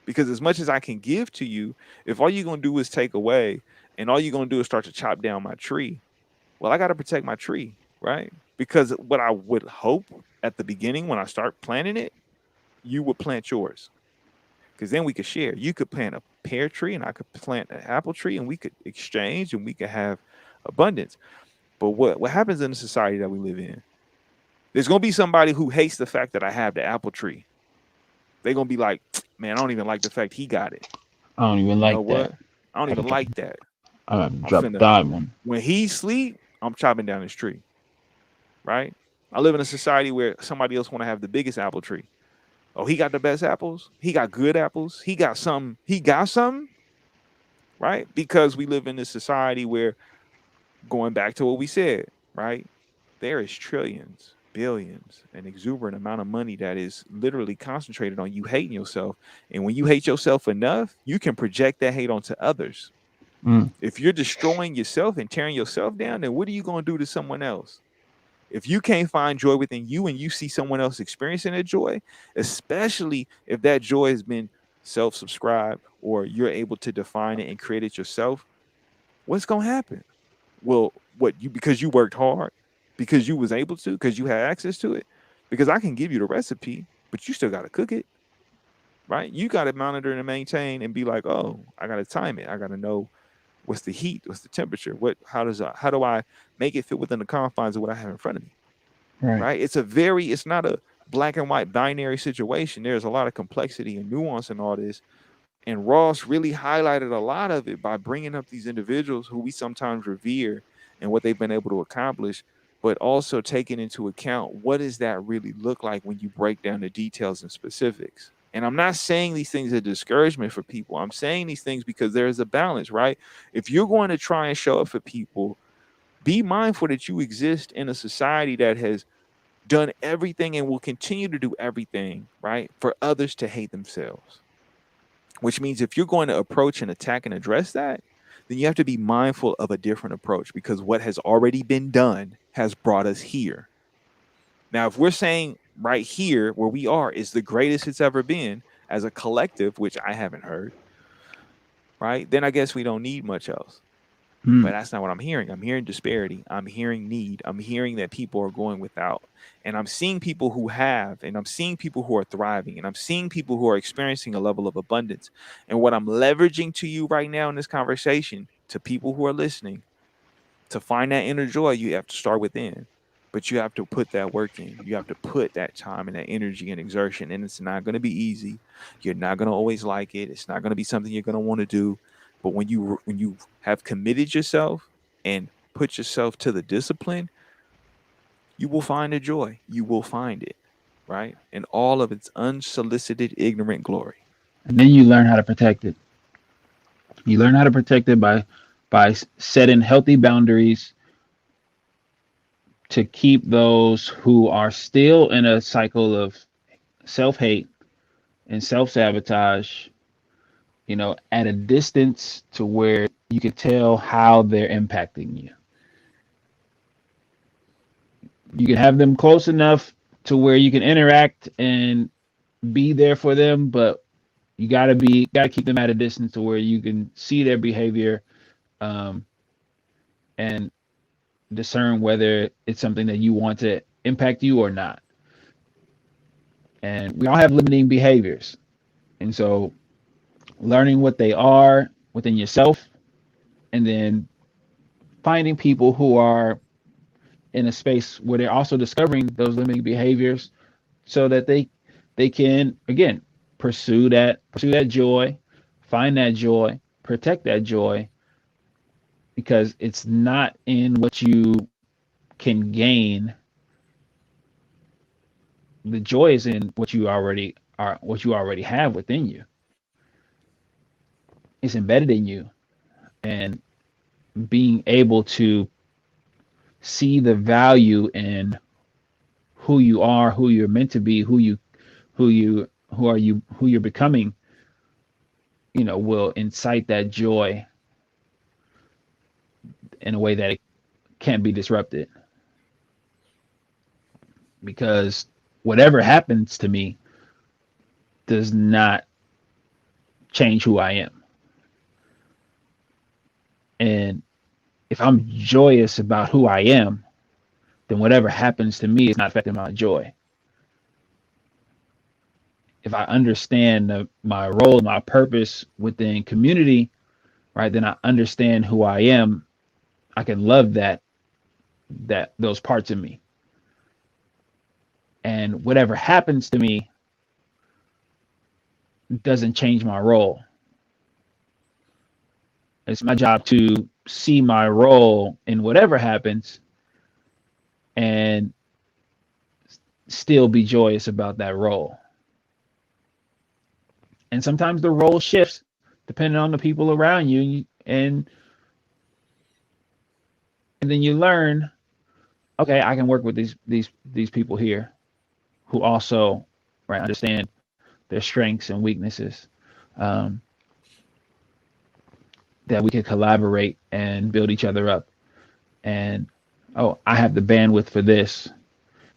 Because as much as I can give to you, if all you're going to do is take away and all you're going to do is start to chop down my tree, well, I got to protect my tree, right? Because what I would hope at the beginning when I start planting it, you would plant yours, because then we could share. You could plant a pear tree and I could plant an apple tree and we could exchange and we could have abundance. But what happens in the society that we live in? There's gonna be somebody who hates the fact that I have the apple tree. They're gonna be like, man, I don't even like the fact he got it. I don't even You know like that. what? I don't I even have to, like that. I have to I'm drop finna that one. when he sleep, I'm chopping down his tree. right? I live in a society where somebody else want to have the biggest apple tree. Oh, he got the best apples. He got good apples. He got something. He got something, right? Because we live in this society where, going back to what we said, right? There is trillions, billions, an exuberant amount of money that is literally concentrated on you hating yourself. And when you hate yourself enough, you can project that hate onto others. Mm. If you're destroying yourself and tearing yourself down, then what are you going to do to someone else? If you can't find joy within you and you see someone else experiencing that joy, especially if that joy has been self subscribed or you're able to define it and create it yourself, what's going to happen? Well, what you because you worked hard, because you was able to, because you had access to it, because I can give you the recipe, but you still got to cook it, right? You got to monitor and maintain and be like, oh, I got to time it. I got to know what's the heat, what's the temperature, how do I make it fit within the confines of what I have in front of me, Right. right? It's not a black and white binary situation. There's a lot of complexity and nuance in all this. And Ross really highlighted a lot of it by bringing up these individuals who we sometimes revere and what they've been able to accomplish, but also taking into account what does that really look like when you break down the details and specifics. And I'm not saying these things as discouragement for people. I'm saying these things because there is a balance, right? If you're going to try and show up for people, be mindful that you exist in a society that has done everything and will continue to do everything, right, for others to hate themselves. Which means if you're going to approach and attack and address that, then you have to be mindful of a different approach because what has already been done has brought us here. Now, if we're saying right here where we are is the greatest it's ever been as a collective, which I haven't heard, right? Then I guess we don't need much else. But Mm. that's not what I'm hearing. I'm hearing disparity. I'm hearing need. I'm hearing that people are going without. And I'm seeing people who have, and I'm seeing people who are thriving, and I'm seeing people who are experiencing a level of abundance. And what I'm leveraging to you right now in this conversation, to people who are listening, to find that inner joy, you have to start within. But you have to put that work in. You have to put that time and that energy and exertion. And it's not going to be easy. You're not going to always like it. It's not going to be something you're going to want to do. But when you have committed yourself and put yourself to the discipline, you will find the joy. You will find it, right? In all of its unsolicited, ignorant glory. And then you learn how to protect it. You learn how to protect it by setting healthy boundaries to keep those who are still in a cycle of self-hate and self-sabotage, at a distance to where you can tell how they're impacting you. You can have them close enough to where you can interact and be there for them, but you gotta keep them at a distance to where you can see their behavior, um, and discern whether it's something that you want to impact you or not. And we all have limiting behaviors, and so learning what they are within yourself, and then finding people who are in a space where they're also discovering those limiting behaviors so that they can again pursue that joy, find that joy, protect that joy, because it's not in what you can gain. The joy is in what you already have within you. It's embedded in you, and being able to see the value in who you are, who you're meant to be, who you're becoming, will incite that joy in a way that it can't be disrupted. Because whatever happens to me does not change who I am. And if I'm joyous about who I am, then whatever happens to me is not affecting my joy. If I understand my role, my purpose within community, right, then I understand who I am. I can love that those parts of me. And whatever happens to me doesn't change my role. It's my job to see my role in whatever happens and still be joyous about that role. And sometimes the role shifts depending on the people around you, and then you learn, okay, I can work with these people here who also, right, understand their strengths and weaknesses, um, that we can collaborate and build each other up. And oh, I have the bandwidth for this,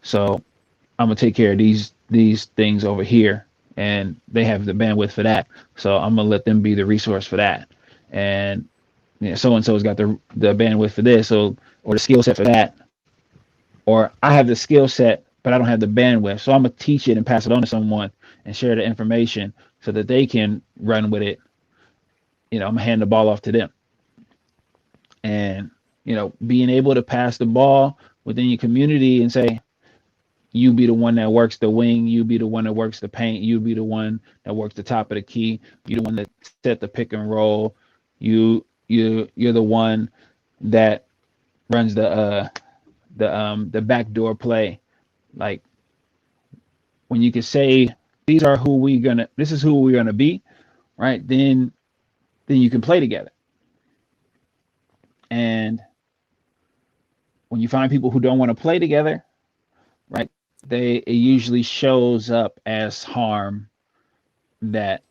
so I'm gonna take care of these things over here, and they have the bandwidth for that, so I'm gonna let them be the resource for that. And so and so's got the bandwidth for this, so or the skill set for that, or I have the skill set but I don't have the bandwidth, so I'm gonna teach it and pass it on to someone and share the information so that they can run with it. I'm gonna hand the ball off to them, and being able to pass the ball within your community and say, you be the one that works the wing, you be the one that works the paint, you be the one that works the top of the key, you the one that set the pick and roll, you're the one that runs the backdoor play. Like, when you can say, this is who we're gonna be, right? Then you can play together. And when you find people who don't want to play together, right, it usually shows up as harm that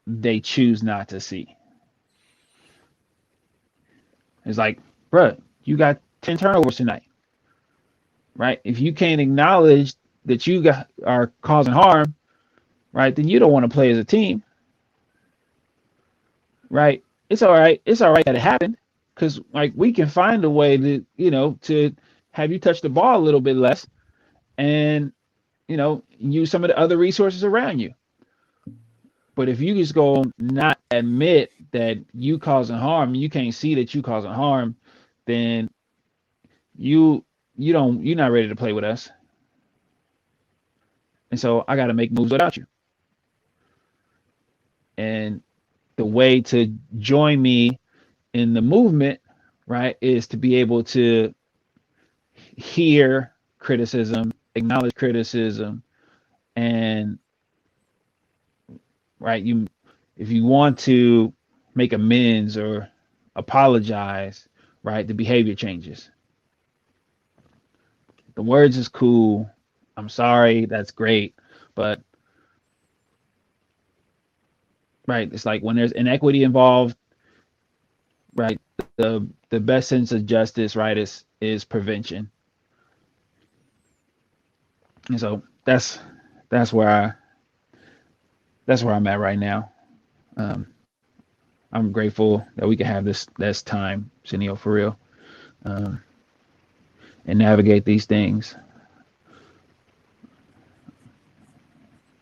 they choose not to see. It's like, bruh, you got 10 turnovers tonight, right? If you can't acknowledge that are causing harm, right, then you don't want to play as a team, right? It's all right. It's all right that it happened, because like we can find a way to have you touch the ball a little bit less, and use some of the other resources around you. But if you just go not admit that you causing harm, you can't see that you causing harm, then you're not ready to play with us. And so I got to make moves without you. And the way to join me in the movement, right, is to be able to hear criticism, acknowledge criticism, and right, if you want to make amends or apologize, right, the behavior changes. The words is cool. I'm sorry, that's great, but right, it's like when there's inequity involved, right, the best sense of justice, right, is prevention. And so that's where I'm at right now. Um, I'm grateful that we can have this time, Senio, for real, um, and navigate these things.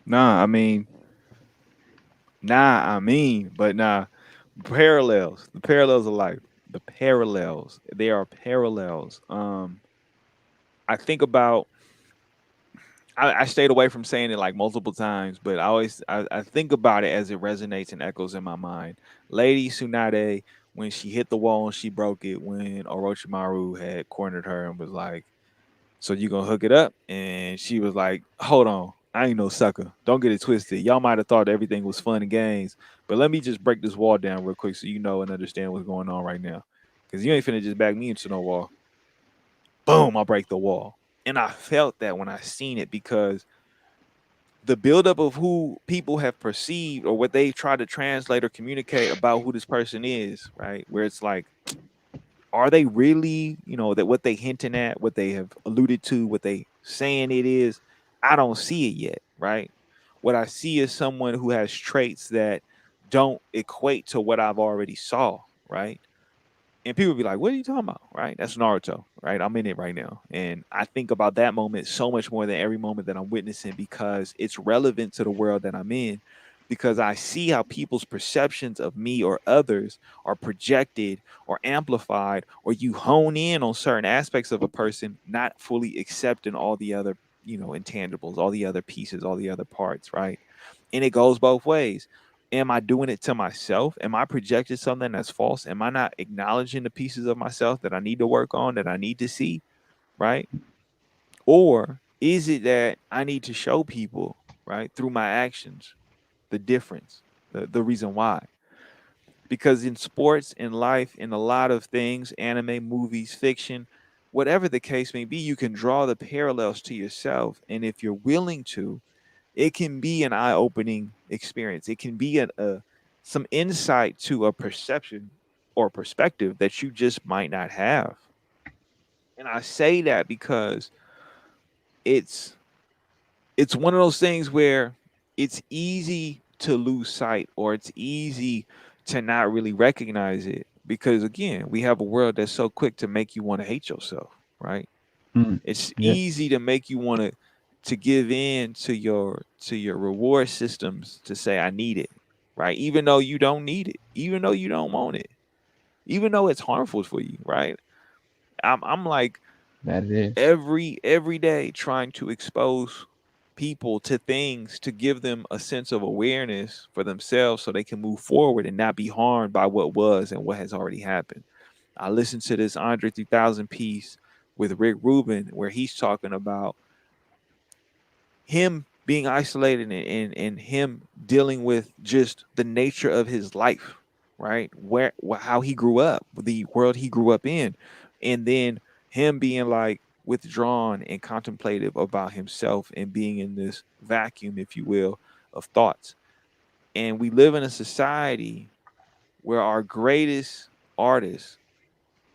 Nah, I mean, but nah. Parallels. The parallels of life. The parallels. They are parallels. I think about. I stayed away from saying it like multiple times, but I think about it as it resonates and echoes in my mind. Lady Tsunade, when she hit the wall and she broke it, when Orochimaru had cornered her and was like, "So you gonna hook it up?" And she was like, "Hold on, I ain't no sucker. Don't get it twisted. Y'all might have thought everything was fun and games, but let me just break this wall down real quick so you know and understand what's going on right now. Because you ain't finna just back me into no wall. Boom, I'll break the wall." And I felt that when I seen it because the buildup of who people have perceived or what they try to translate or communicate about who this person is, right? Where it's like, are they really, that what they hinting at, what they have alluded to, what they saying it is? I don't see it yet, right? What I see is someone who has traits that don't equate to what I've already saw, right? And people be like, "What are you talking about?" Right? That's Naruto, right? I'm in it right now, and I think about that moment so much more than every moment that I'm witnessing because it's relevant to the world that I'm in. Because I see how people's perceptions of me or others are projected or amplified, or you hone in on certain aspects of a person, not fully accepting all the other, intangibles, all the other pieces, all the other parts, right? And it goes both ways. Am I doing it to myself? Am I projecting something that's false? Am I not acknowledging the pieces of myself that I need to work on, that I need to see? Right. Or is it that I need to show people, right, through my actions, the difference, the reason why? Because in sports, in life, in a lot of things, anime, movies, fiction, whatever the case may be, you can draw the parallels to yourself. And if you're willing to, it can be an eye-opening experience. It can be a some insight to a perception or perspective that you just might not have. And I say that because it's it's one of those things where it's easy to lose sight, or it's easy to not really recognize it, because again, we have a world that's so quick to make you want to hate yourself, right? Mm. It's Yeah. easy to make you want to give in to your reward systems, to say I need it, right? Even though you don't need it, even though you don't want it, even though it's harmful for you, right? I'm like That it is. every day trying to expose people to things to give them a sense of awareness for themselves so they can move forward and not be harmed by what was and what has already happened. I listened to this Andre 3000 piece with Rick Rubin where he's talking about him being isolated, and him dealing with just the nature of his life, right? How he grew up, the world he grew up in, and then him being like withdrawn and contemplative about himself and being in this vacuum, if you will, of thoughts. And we live in a society where our greatest artists,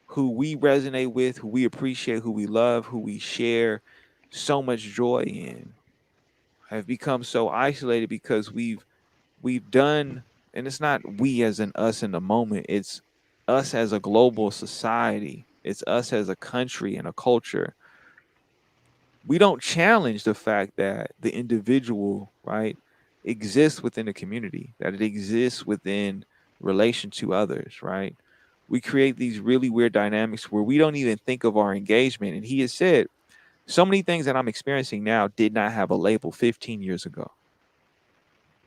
who we resonate with, who we appreciate, who we love, who we share so much joy in, have become so isolated because we've done, and it's not we as in us in the moment, it's us as a global society, it's us as a country and a culture. We don't challenge the fact that the individual, right, exists within the community, that it exists within relation to others, right? We create these really weird dynamics where we don't even think of our engagement. And he has said so many things that I'm experiencing now did not have a label 15 years ago.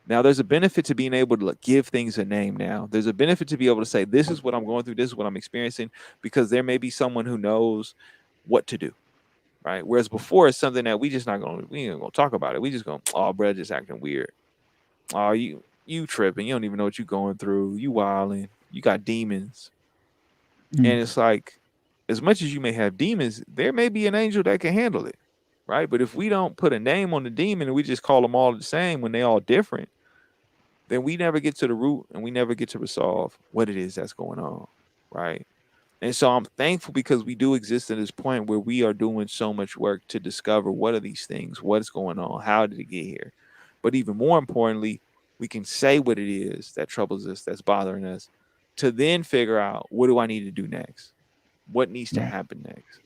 Now, there's a benefit to being able to give things a name now. There's a benefit to be able to say, this is what I'm going through, this is what I'm experiencing, because there may be someone who knows what to do, right? Whereas before, it's something that we ain't gonna talk about it. We just going, oh, bro, just acting weird. Oh, you tripping. You don't even know what you're going through. You wilding. You got demons. Mm. And it's like, as much as you may have demons, there may be an angel that can handle it, right? But if we don't put a name on the demon and we just call them all the same when they all different, then we never get to the root and we never get to resolve what it is that's going on, right? And so I'm thankful because we do exist at this point where we are doing so much work to discover what are these things, what is going on, how did it get here? But even more importantly, we can say what it is that troubles us, that's bothering us, to then figure out, what do I need to do next? What needs to Right. happen next?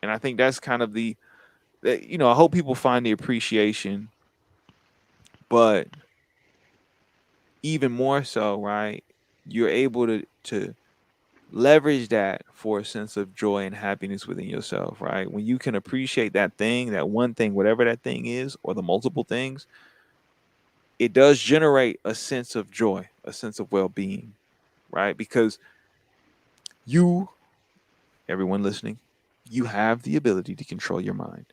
And I think that's kind of I hope people find the appreciation, but even more so, right? You're able to leverage that for a sense of joy and happiness within yourself, right? When you can appreciate that thing, that one thing, whatever that thing is, or the multiple things, it does generate a sense of joy, a sense of well-being, right? Because you, everyone listening, you have the ability to control your mind.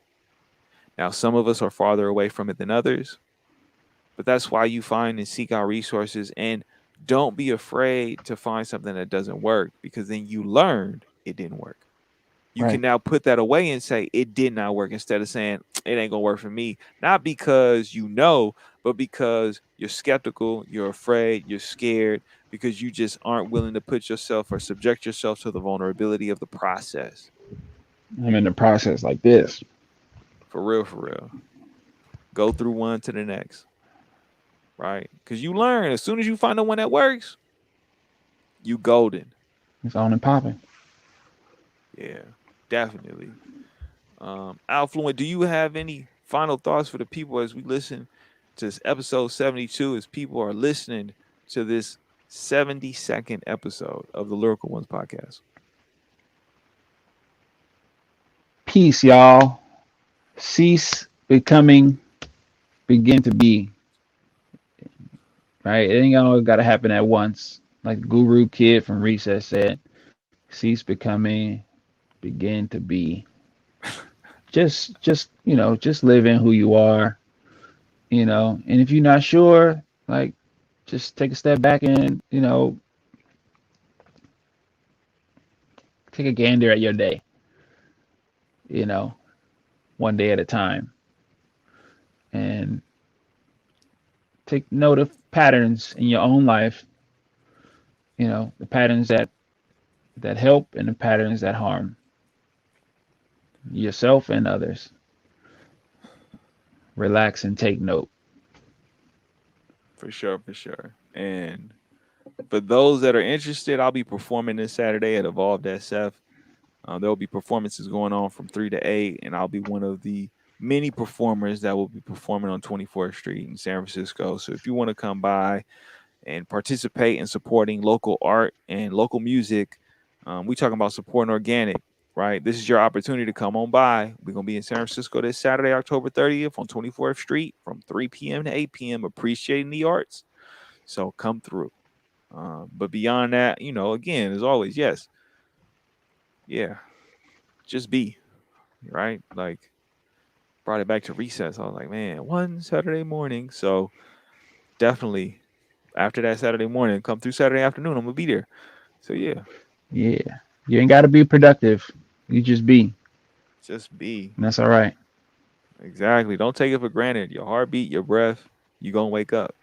Now, some of us are farther away from it than others, but that's why you find and seek out resources, and don't be afraid to find something that doesn't work, because then you learned it didn't work. You can Right. now put that away and say it did not work, instead of saying it ain't gonna work for me. Not because you know, but because you're skeptical, you're afraid, you're scared, because you just aren't willing to put yourself or subject yourself to the vulnerability of the process. I'm in the process like this. For real, for real. Go through one to the next, right? Because you learn as soon as you find the one that works, you golden. It's on and popping. Yeah, definitely. Affluent, do you have any final thoughts for the people as we listen to this episode 72, as people are listening to this 72nd episode of the Lyrical Ones podcast? Peace, y'all. Cease becoming, begin to be. Right? It ain't all got to happen at once. Like the Guru Kid from Recess said, cease becoming, begin to be. just live in who you are, and if you're not sure, like, just take a step back and, take a gander at your day, you know, one day at a time, and take note of patterns in your own life, the patterns that help and the patterns that harm yourself and others. Relax and take note. For sure, for sure. And for those that are interested, I'll be performing this Saturday at Evolved SF. There will be performances going on from 3 to 8, and I'll be one of the many performers that will be performing on 24th Street in San Francisco. So if you want to come by and participate in supporting local art and local music, we talking about supporting organic, right? This is your opportunity to come on by. We're going to be in San Francisco this Saturday, October 30th on 24th Street from 3 p.m. to 8 p.m. appreciating the arts. So come through. But beyond that, again, as always, yes, yeah, just be, right? Like, brought it back to recess. I was like, man, one Saturday morning. So definitely after that Saturday morning, come through Saturday afternoon. I'm gonna be there. So yeah, Yeah. You ain't got to be productive. You just be. just be. And that's all right. Exactly. Don't take it for granted. Your heartbeat, your breath, you gonna wake up.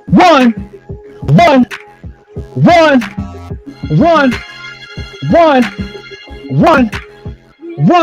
One, one, one, one, one, one.